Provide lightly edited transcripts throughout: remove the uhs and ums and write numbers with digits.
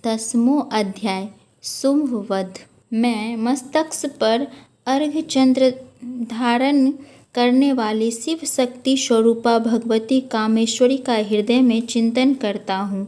10वां अध्याय शुंभ वध। मैं मस्तक पर अर्घ्य चंद्र धारण करने वाली शिव शक्ति स्वरूपा भगवती कामेश्वरी का हृदय में चिंतन करता हूँ।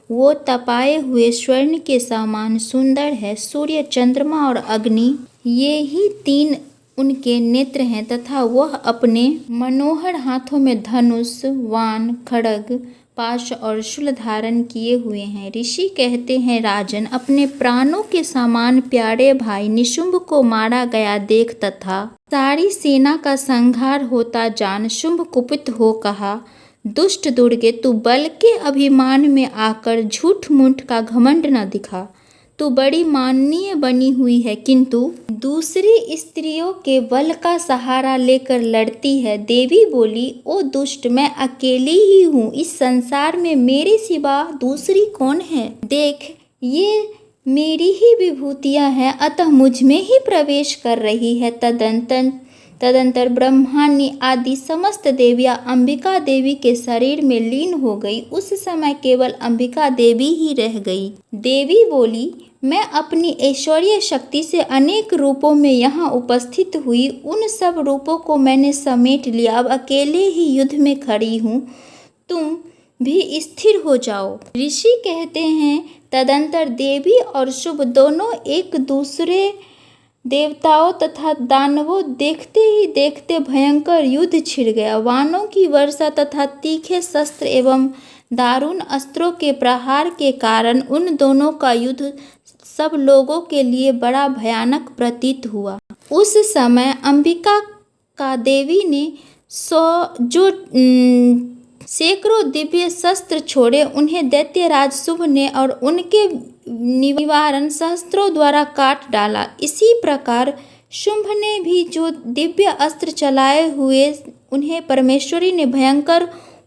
वो तपाए हुए स्वर्ण के समान सुंदर है। सूर्य, चंद्रमा और अग्नि, ये ही तीन उनके नेत्र हैं तथा वह अपने मनोहर हाथों में धनुष, वाण, खड्ग, पाश और शूल धारण किए हुए हैं। ऋषि कहते हैं, राजन, अपने प्राणों के समान प्यारे भाई निशुंभ को मारा गया देख तथा सारी सेना का संहार होता जान शुंभ कुपित हो कहा, दुष्ट दुर्गे, तू बल के अभिमान में आकर झूठ मूठ का घमंड न दिखा। तू बड़ी माननीय बनी हुई है किंतु दूसरी स्त्रियों के बल का सहारा लेकर लड़ती है। देवी बोली, ओ दुष्ट, मैं अकेली ही हूँ। इस संसार में मेरे सिवा दूसरी कौन है? देख, ये मेरी ही विभूतियाँ हैं, अतः मुझ में ही प्रवेश कर रही है। तदंतर ब्रह्माणी आदि समस्त देवियाँ अंबिका देवी के शरीर में लीन हो गई। उस समय केवल अंबिका देवी ही रह गई। देवी बोली, मैं अपनी ऐश्वर्य शक्ति से अनेक रूपों में यहाँ उपस्थित हुई। उन सब रूपों को मैंने समेट लिया। अब अकेले ही युद्ध में खड़ी हूँ। तुम भी स्थिर हो जाओ। ऋषि कहते हैं, तदंतर देवी और शुभ दोनों एक दूसरे देवताओं तथा दानवों देखते ही देखते भयंकर युद्ध छिड़ गया। वाणों की वर्षा तथा तीखे शस्त्र एवं दारुण अस्त्रों के प्रहार के कारण उन दोनों का युद्ध सब लोगों के लिए बड़ा भयानक प्रतीत हुआ। उस समय अंबिका का देवी ने सैकड़ों दिव्य शस्त्र छोड़े। उन्हें दैत्यराज शुंभ ने और उनके निवारण सहस्त्रों द्वारा काट डाला। इसी प्रकार शुंभ ने भी जो दिव्य अस्त्र चलाए हुए, उन्हें परमेश्वरी ने भयंकर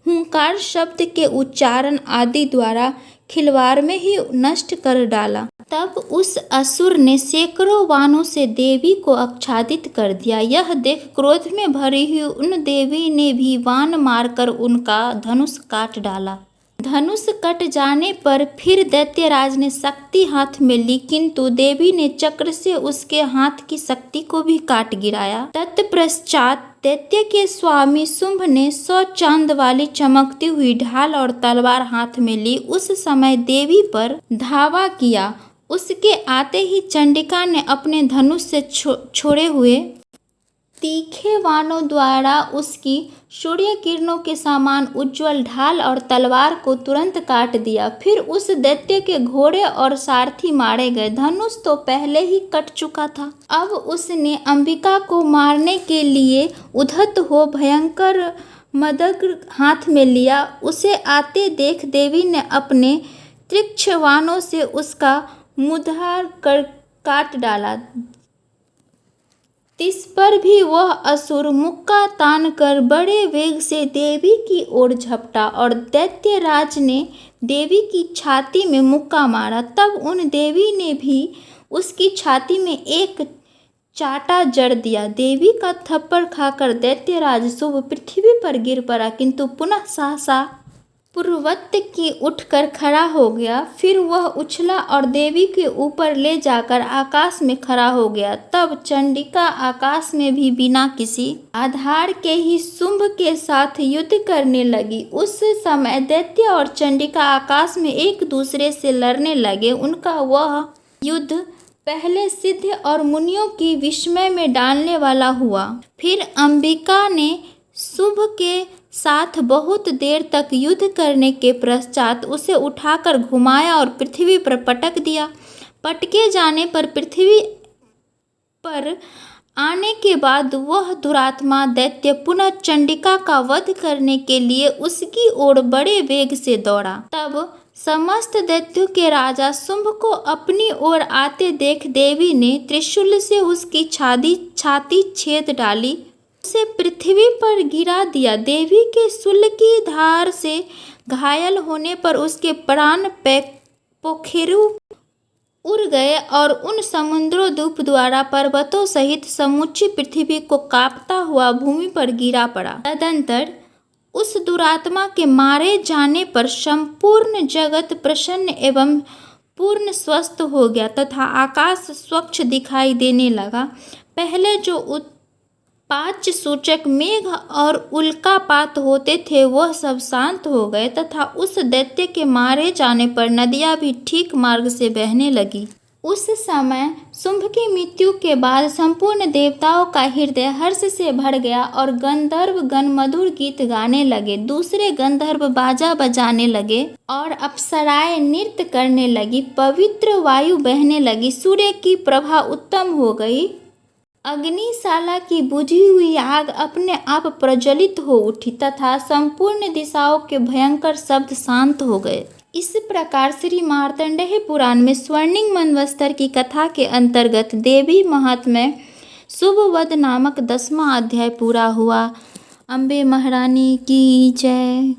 हुंकार शब्द के उच्चारण आदि द्वारा खिलवाड़ में ही नष्ट कर डाला। तब उस असुर ने सैकड़ों बाणों से देवी को आच्छादित कर दिया। यह देख क्रोध में भरी हुई उन देवी ने भी बाण मारकर उनका धनुष काट डाला। धनुष कट जाने पर फिर दैत्यराज ने शक्ति हाथ में ली, किंतु देवी ने चक्र से उसके हाथ की शक्ति को भी काट गिराया। तत्पश्चात दैत्य के स्वामी शुंभ ने 100 चांद वाली चमकती हुई ढाल और तलवार हाथ में ली। उस समय देवी पर धावा किया। उसके आते ही चंडिका ने अपने धनुष से छोड़े हुए तीखे बाणों द्वारा उसकी सूर्य किरणों के समान उज्ज्वल ढाल और तलवार को तुरंत काट दिया। फिर उस दैत्य के घोड़े और सारथी मारे गए। धनुष तो पहले ही कट चुका था। अब उसने अंबिका को मारने के लिए उद्धत हो भयंकर मदग्र हाथ में लिया। उसे आते देख देवी ने अपने तीक्ष्ण बाणों से उसका मुंहधार कर काट डाला। इस पर भी वह असुर मुक्का तान कर बड़े वेग से देवी की ओर झपटा और दैत्यराज ने देवी की छाती में मुक्का मारा। तब उन देवी ने भी उसकी छाती में एक चाटा जड़ दिया। देवी का थप्पड़ खाकर दैत्यराज शुंभ पृथ्वी पर गिर पड़ा, किंतु पुनः सहसा पूर्ववत की उठकर खड़ा हो गया। फिर वह उछला और देवी के ऊपर ले जाकर आकाश में खड़ा हो गया। तब चंडिका आकाश में भी बिना किसी आधार के ही शुंभ के साथ युद्ध करने लगी। उस समय दैत्य और चंडिका आकाश में एक दूसरे से लड़ने लगे। उनका वह युद्ध पहले सिद्ध और मुनियों की विस्मय में डालने वाला हुआ। फिर अंबिका ने शुंभ के साथ बहुत देर तक युद्ध करने के पश्चात उसे उठाकर घुमाया और पृथ्वी पर पटक दिया। पटके जाने पर पृथ्वी पर आने के बाद वह दुरात्मा दैत्य पुनः चंडिका का वध करने के लिए उसकी ओर बड़े वेग से दौड़ा। तब समस्त दैत्यों के राजा शुंभ को अपनी ओर आते देख देवी ने त्रिशूल से उसकी छाती छेद डाली, उसे पृथ्वी पर गिरा दिया। देवी के शूल की धार से घायल होने पर उसके प्राण पोखरु उड़ गए और उन समुद्रोद्भूत द्वारा पर्वतों सहित समूची पृथ्वी को कांपता हुआ भूमि पर गिरा पड़ा। तदंतर उस दुरात्मा के मारे जाने पर संपूर्ण जगत प्रसन्न एवं पूर्ण स्वस्थ हो गया तथा आकाश स्वच्छ दिखाई देने लगा। पहले जो उत्पात सूचक मेघ और उल्कापात होते थे वह सब शांत हो गए तथा उस दैत्य के मारे जाने पर नदियां भी ठीक मार्ग से बहने लगी। उस समय शुंभ की मृत्यु के बाद संपूर्ण देवताओं का हृदय हर्ष से भर गया और गंधर्व गण मधुर गीत गाने लगे। दूसरे गंधर्व बाजा बजाने लगे और अप्सराएं नृत्य करने लगी। पवित्र वायु बहने लगी। सूर्य की प्रभा उत्तम हो गई। अग्निशाला की बुझी हुई आग अपने आप प्रज्वलित हो उठी तथा संपूर्ण दिशाओं के भयंकर शब्द शांत हो गए। इस प्रकार श्री मार्तंडेय पुराण में स्वर्णिम मनवंतर की कथा के अंतर्गत देवी महात्म्य शुभवध नामक 10वां अध्याय पूरा हुआ। अम्बे महारानी की जय।